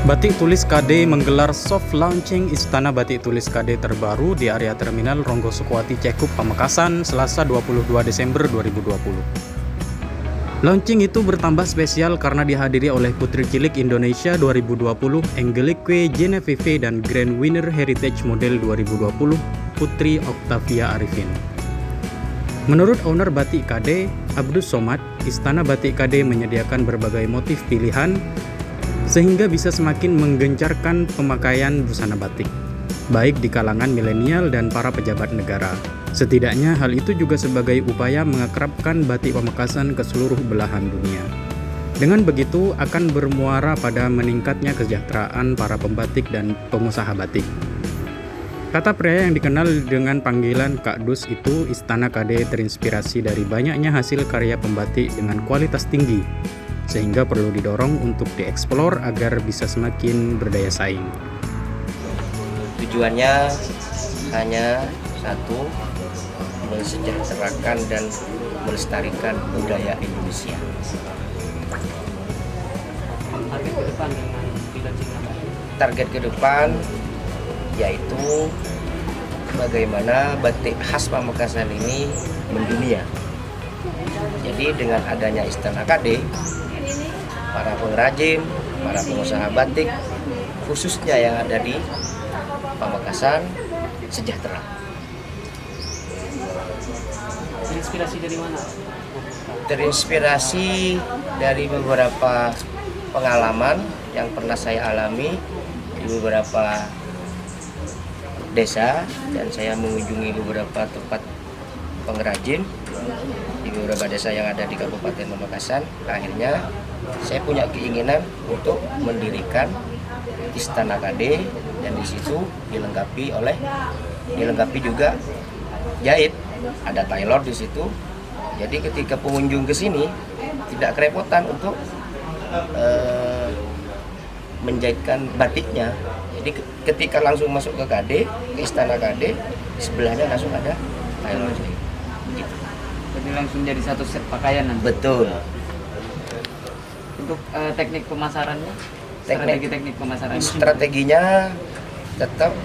Batik Tulis KD menggelar soft launching Istana Batik Tulis KD terbaru di area Terminal Ronggo Sukuwati Cekup Pamekasan, Selasa 22 Desember 2020. Launching itu bertambah spesial karena dihadiri oleh Putri Cilik Indonesia 2020 Angelique Genevieve dan Grand Winner Heritage Model 2020 Putri Octavia Arifin. Menurut owner Batik KD, Abdus Somad, Istana Batik KD menyediakan berbagai motif pilihan sehingga bisa semakin menggencarkan pemakaian busana batik, baik di kalangan milenial dan para pejabat negara. Setidaknya hal itu juga sebagai upaya mengakrabkan batik Pamekasan ke seluruh belahan dunia. Dengan begitu akan bermuara pada meningkatnya kesejahteraan para pembatik dan pengusaha batik. Kata pria yang dikenal dengan panggilan Kak Dus itu, Istana KD terinspirasi dari banyaknya hasil karya pembatik dengan kualitas tinggi, sehingga perlu didorong untuk dieksplor agar bisa semakin berdaya saing. Tujuannya hanya satu, mensejahterakan dan melestarikan budaya Indonesia. Target ke depan yaitu bagaimana batik khas Pamekasan ini mendunia. Jadi dengan adanya Istana KD, para pengrajin, para pengusaha batik, khususnya yang ada di Pamekasan, sejahtera. Terinspirasi dari mana? Terinspirasi dari beberapa pengalaman yang pernah saya alami di beberapa desa, dan saya mengunjungi beberapa tempat pengrajin di beberapa desa yang ada di Kabupaten Pamekasan. Akhirnya saya punya keinginan untuk mendirikan Istana KD, dan di situ dilengkapi juga jahit, ada tailor di situ. Jadi ketika pengunjung ke sini tidak kerepotan untuk menjahitkan batiknya. Jadi ketika langsung masuk ke KD, ke Istana KD, sebelahnya langsung ada tailor jahit. Begitu. Jadi langsung jadi satu set pakaian nanti. Betul. Untuk teknik pemasarannya, teknik pemasaran. Strateginya tetap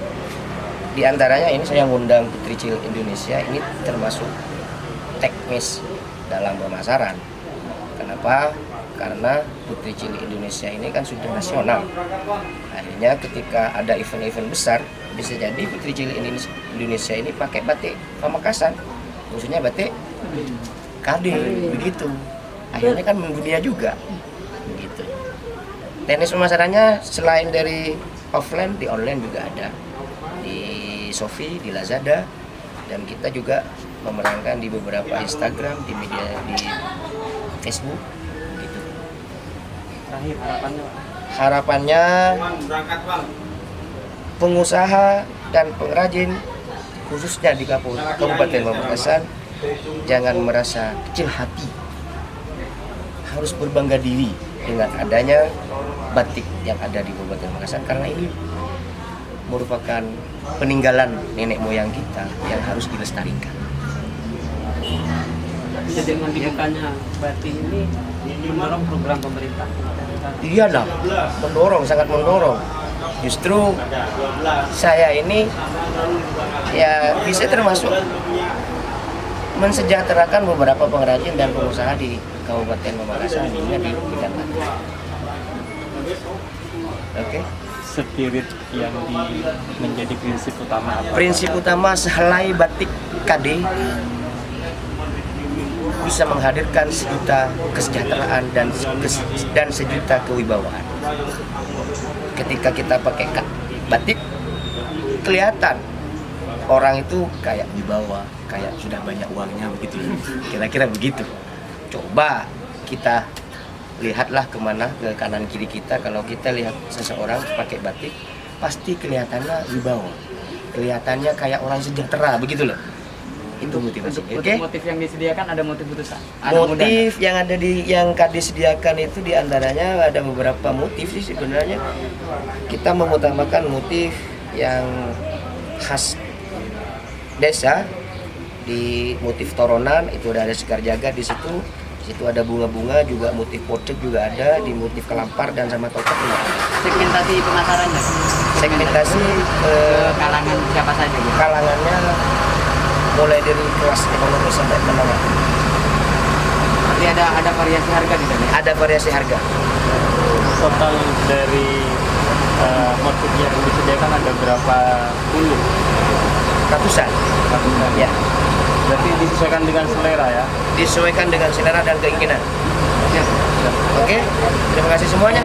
diantaranya ini saya ngundang Putri Cilik Indonesia, ini termasuk teknis dalam pemasaran. Kenapa? Karena Putri Cilik Indonesia ini kan sudah nasional. Akhirnya ketika ada event-event besar, bisa jadi Putri Cilik Indonesia ini pakai batik Pamekasan, khususnya batik KD, begitu. Akhirnya kan mendunia juga. Begitu. Teknis pemasarannya selain dari offline, di online juga ada, di Shopee, di Lazada, dan kita juga memerankan di beberapa Instagram, di media, di Facebook, gitu. Terakhir harapannya? Harapannya pengusaha dan pengrajin khususnya di Kabupaten Pamekasan jangan merasa kecil hati, harus berbangga diri dengan adanya batik yang ada di Kabupaten Pamekasan, karena ini merupakan peninggalan nenek moyang kita yang harus dilestarikan. Jadi dengan dibukanya batik ini mendorong program pemerintah. Iyalah, sangat mendorong. Justru saya ini ya bisa termasuk mensejahterakan beberapa pengrajin dan pengusaha di Kabupaten Pamekasan, di bidang batik. Oke. Spirit yang menjadi prinsip utama apa? Prinsip utama sehelai batik KD bisa menghadirkan sejuta kesejahteraan dan sejuta kewibawaan. Ketika kita pakai batik, kelihatan orang itu kayak wibawa, kayak sudah banyak uangnya, begitu. Kira-kira begitu. Coba kita lihatlah kemana, ke kanan kiri kita. Kalau kita lihat seseorang pakai batik, pasti kelihatannya wibawa, kelihatannya kayak orang sejahtera, begitu loh. Itu motivasi. Oke. Motif yang disediakan ada motif putusan. Motif yang ada yang KD sediakan itu diantaranya ada beberapa motif sih sebenarnya. Kita mengutamakan motif yang khas desa di motif toronan itu ada sekar jaga di situ. Di situ ada bunga-bunga juga, motif portrait juga ada, di motif kelampar dan sama totok juga ada. Segmentasi pemasarannya. Segmentasi Ke kalangan siapa saja gitu. kalangannya mulai dari kelas ekonomi sampai menengah. Berarti ada variasi harga di sana. Ada variasi harga. Total dari motif yang disediakan ada berapa puluh? Ratusan. Ya, Berarti disesuaikan dengan selera ya. disesuaikan dengan selera dan keinginan. Siap. Oke, terima kasih semuanya.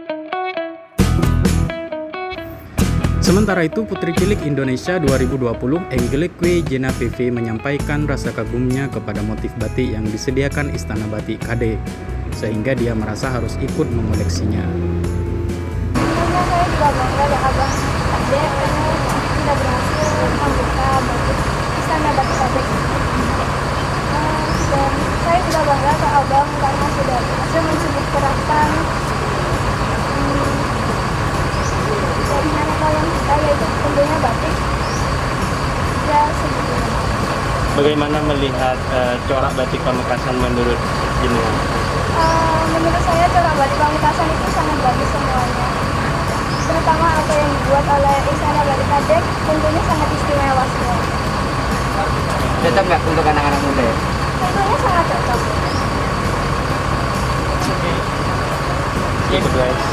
Sementara itu, Putri Cilik Indonesia 2020 Angelique Genevieve menyampaikan rasa kagumnya kepada motif batik yang disediakan Istana Batik KD, sehingga dia merasa harus ikut mengoleksinya. Karena saya juga bangga ya abang Ade karena sudah berhasil membuka batik Istana Batik Ade. Dan saya juga bangga ke abang karena sudah berhasil mensejahterakan dari nenek moyang kita, yaitu tentunya batik. Ya segitu. Bagaimana melihat corak batik Pamekasan menurut jenengan? Menurut saya corak batik Pamekasan itu sangat bagus semuanya. Terutama apa yang dibuat oleh Istana Batik Kadek tentunya sangat istimewa semua. Cocok nggak untuk anak-anak muda ya? Tentunya sangat cocok. Iya, guys.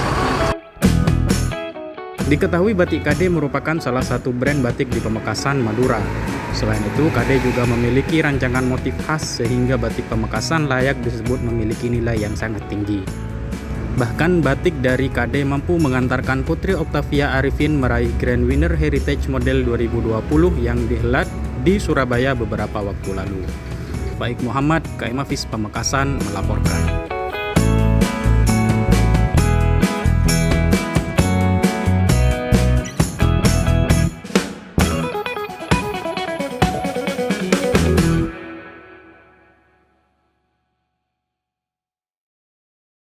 Diketahui batik KD merupakan salah satu brand batik di Pamekasan, Madura. Selain itu, KD juga memiliki rancangan motif khas sehingga batik Pamekasan layak disebut memiliki nilai yang sangat tinggi. Bahkan batik dari KD mampu mengantarkan Putri Octavia Arifin meraih Grand Winner Heritage Model 2020 yang dihelat di Surabaya beberapa waktu lalu. Baik Muhammad, KM Hafiz Pamekasan melaporkan.